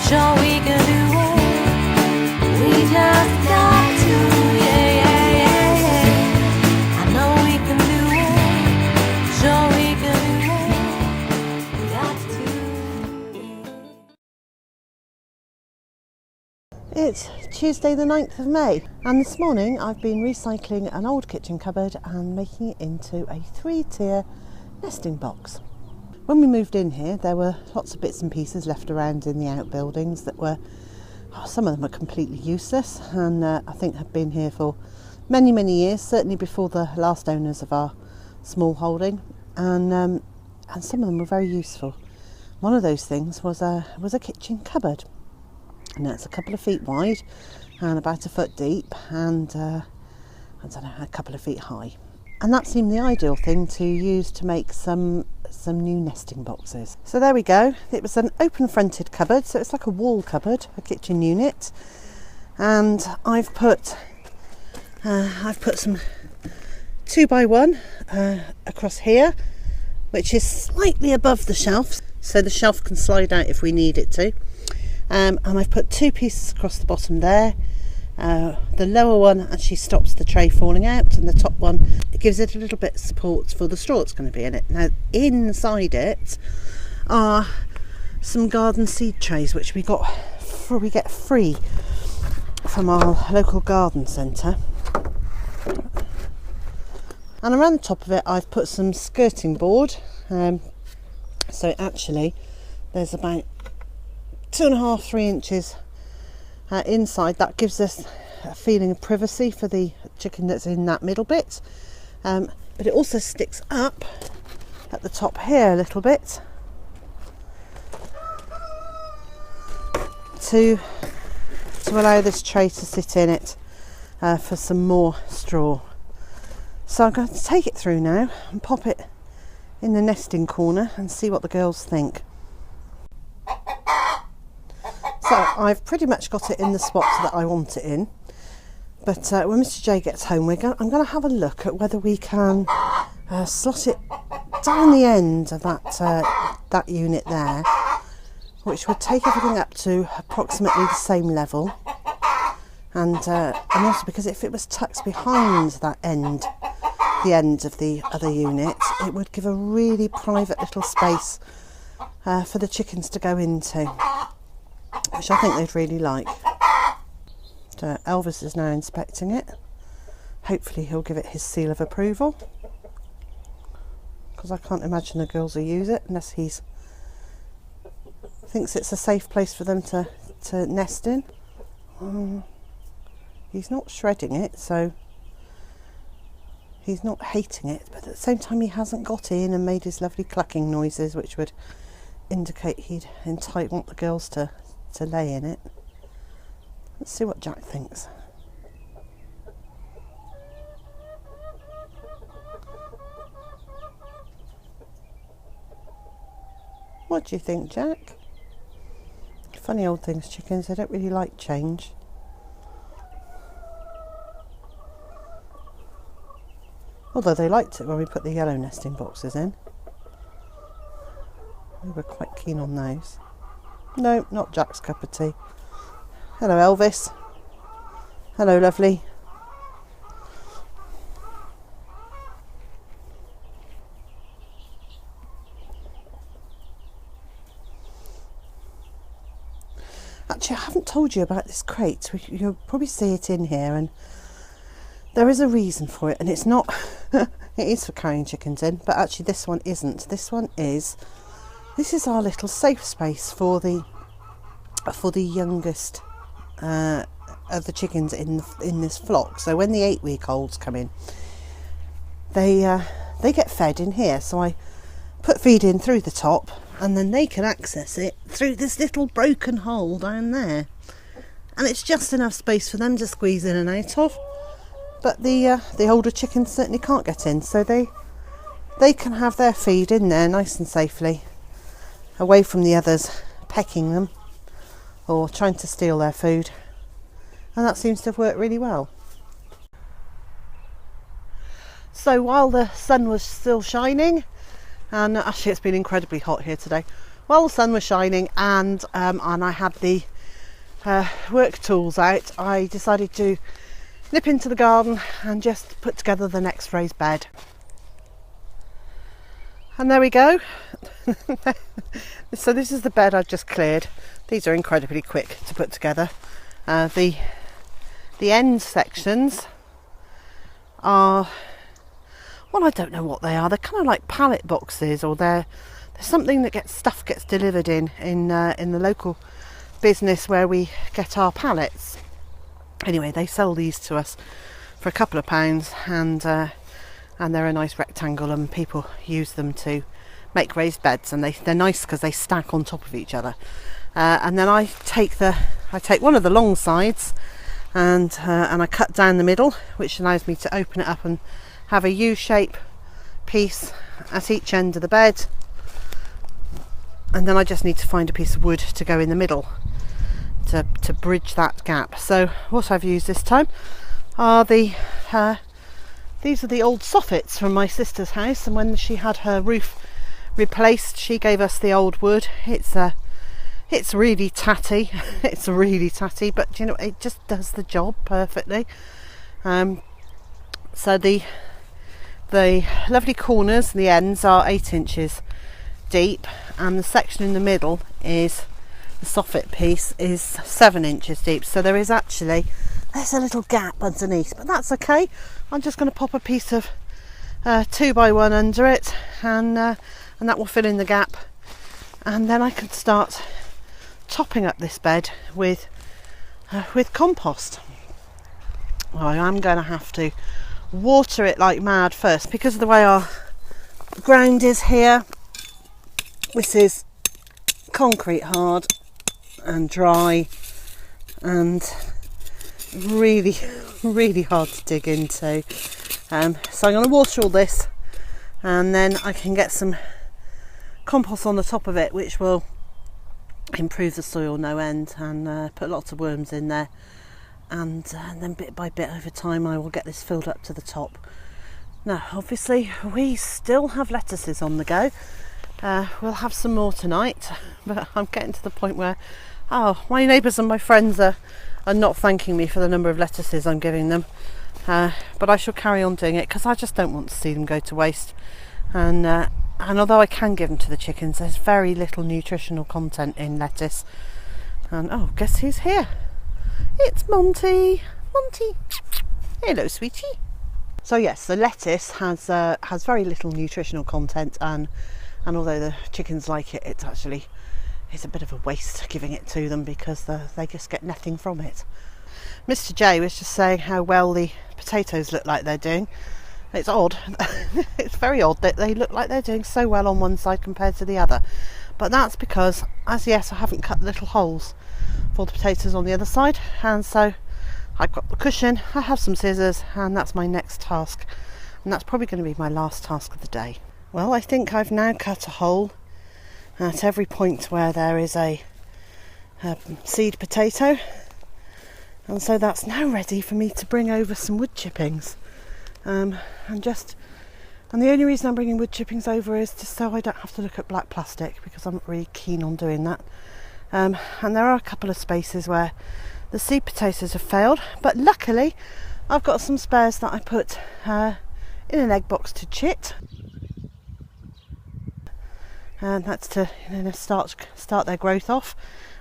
Sure we can do it. We just got to, yeah, yeah, yeah, yeah. I know we can do it. Sure we can do it. We got to, yeah. It's Tuesday the 9th of May, and this morning I've been recycling an old kitchen cupboard and making it into a 3-tier nesting box. When we moved in here, there were lots of bits and pieces left around in the outbuildings that were, some of them are completely useless, and I think have been here for many, many years, certainly before the last owners of our small holding, and some of them were very useful. One of those things was a kitchen cupboard, and it's a couple of feet wide and about a foot deep, and I don't know, a couple of feet high. And that seemed the ideal thing to use to make some new nesting boxes. So there we go. It was an open fronted cupboard, so it's like a wall cupboard, a kitchen unit. And I've put some 2x1 across here, which is slightly above the shelf, so the shelf can slide out if we need it to. And I've put 2 pieces across the bottom there. The lower one actually stops the tray falling out, and the top one, it gives it a little bit of support for the straw that's going to be in it. Now inside it are some garden seed trays which we get free from our local garden centre, and around the top of it I've put some skirting board, so actually there's about 2.5-3 inches inside. That gives us a feeling of privacy for the chicken that's in that middle bit, but it also sticks up at the top here a little bit to allow this tray to sit in it for some more straw. So I'm going to take it through now and pop it in the nesting corner and see what the girls think. So I've pretty much got it in the spot that I want it in, but when Mr J gets home, I'm going to have a look at whether we can slot it down the end of that unit there, which would take everything up to approximately the same level, and also because if it was tucked behind that end, the end of the other unit, it would give a really private little space for the chickens to go into, which I think they'd really like. So Elvis is now inspecting it. Hopefully he'll give it his seal of approval, because I can't imagine the girls will use it unless he thinks it's a safe place for them to nest in. He's not shredding it, so he's not hating it, but at the same time he hasn't got in and made his lovely clucking noises, which would indicate he'd want the girls to lay in it. Let's see what Jack thinks. What do you think, Jack? Funny old things, chickens, they don't really like change. Although they liked it when we put the yellow nesting boxes in. We were quite keen on those. No, not Jack's cup of tea. Hello, Elvis. Hello, lovely. Actually, I haven't told you about this crate. You'll probably see it in here, and there is a reason for it, and it's not it is for carrying chickens in, but actually this one isn't. This is our little safe space for the youngest of the chickens in this flock. So when the 8-week-olds come in, they get fed in here. So I put feed in through the top, and then they can access it through this little broken hole down there, and it's just enough space for them to squeeze in and out of. But the older chickens certainly can't get in, so they can have their feed in there nice and safely, away from the others pecking them or trying to steal their food, and that seems to have worked really well. So while the sun was still shining, and actually it's been incredibly hot here today, while the sun was shining and I had the work tools out, I decided to nip into the garden and just put together the next raised bed. And there we go. So this is the bed I've just cleared. These are incredibly quick to put together. The end sections are, well, I don't know what they are. They're kind of like pallet boxes, or there's something that stuff gets delivered in the local business where we get our pallets. Anyway, they sell these to us for a couple of pounds, and they're a nice rectangle, and people use them to make raised beds, and they're nice because they stack on top of each other. And then I take one of the long sides and I cut down the middle, which allows me to open it up and have a U-shape piece at each end of the bed. And then I just need to find a piece of wood to go in the middle to bridge that gap. So what I've used this time are these are the old soffits from my sister's house, and when she had her roof replaced, she gave us the old wood. It's really tatty. It's really tatty, but you know, it just does the job perfectly. So the lovely corners, the ends are 8 inches deep, and the section in the middle is the soffit piece is 7 inches deep. So there's a little gap underneath, but that's okay. I'm just going to pop a piece of 2x1 under it, and that will fill in the gap, and then I can start topping up this bed with compost. Well, I am going to have to water it like mad first because of the way our ground is here. This is concrete hard and dry and really hard to dig into. So I'm going to water all this, and then I can get some compost on the top of it, which will improve the soil no end, and put lots of worms in there, and then bit by bit over time I will get this filled up to the top. Now obviously we still have lettuces on the go. We'll have some more tonight, but I'm getting to the point where my neighbours and my friends are not thanking me for the number of lettuces I'm giving them, but I shall carry on doing it because I just don't want to see them go to waste. And although I can give them to the chickens, there's very little nutritional content in lettuce. And guess who's here? It's Monty. Monty, hello, sweetie. So yes, the lettuce has very little nutritional content, and although the chickens like it, it's a bit of a waste giving it to them because they just get nothing from it. Mr. J was just saying how well the potatoes look like they're doing. It's odd. It's very odd that they look like they're doing so well on one side compared to the other. But that's because, as yet, I haven't cut little holes for the potatoes on the other side. And so I've got the cushion, I have some scissors, and that's my next task. And that's probably going to be my last task of the day. Well, I think I've now cut a hole at every point where there is a seed potato. And so that's now ready for me to bring over some wood chippings. And the only reason I'm bringing wood chippings over is just so I don't have to look at black plastic, because I'm not really keen on doing that. And there are a couple of spaces where the seed potatoes have failed, but luckily I've got some spares that I put in an egg box to chit, and that's to start their growth off.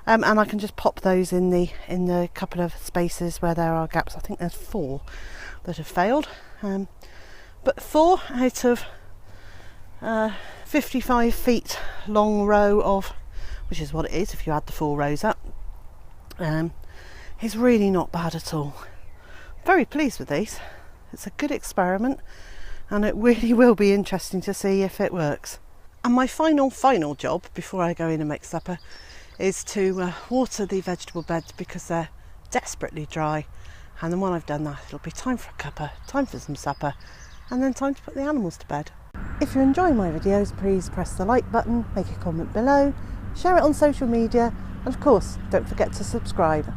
And I can just pop those in the couple of spaces where there are gaps. I think there's 4 that have failed. But 4 out of 55 feet long row of, which is what it is if you add the 4 rows up, is really not bad at all. Very pleased with these. It's a good experiment, and it really will be interesting to see if it works. And my final job before I go in and make supper is to water the vegetable beds because they're desperately dry. And then when I've done that, it'll be time for a cuppa, time for some supper, and then time to put the animals to bed. If you're enjoying my videos, please press the like button, make a comment below, share it on social media, and of course, don't forget to subscribe.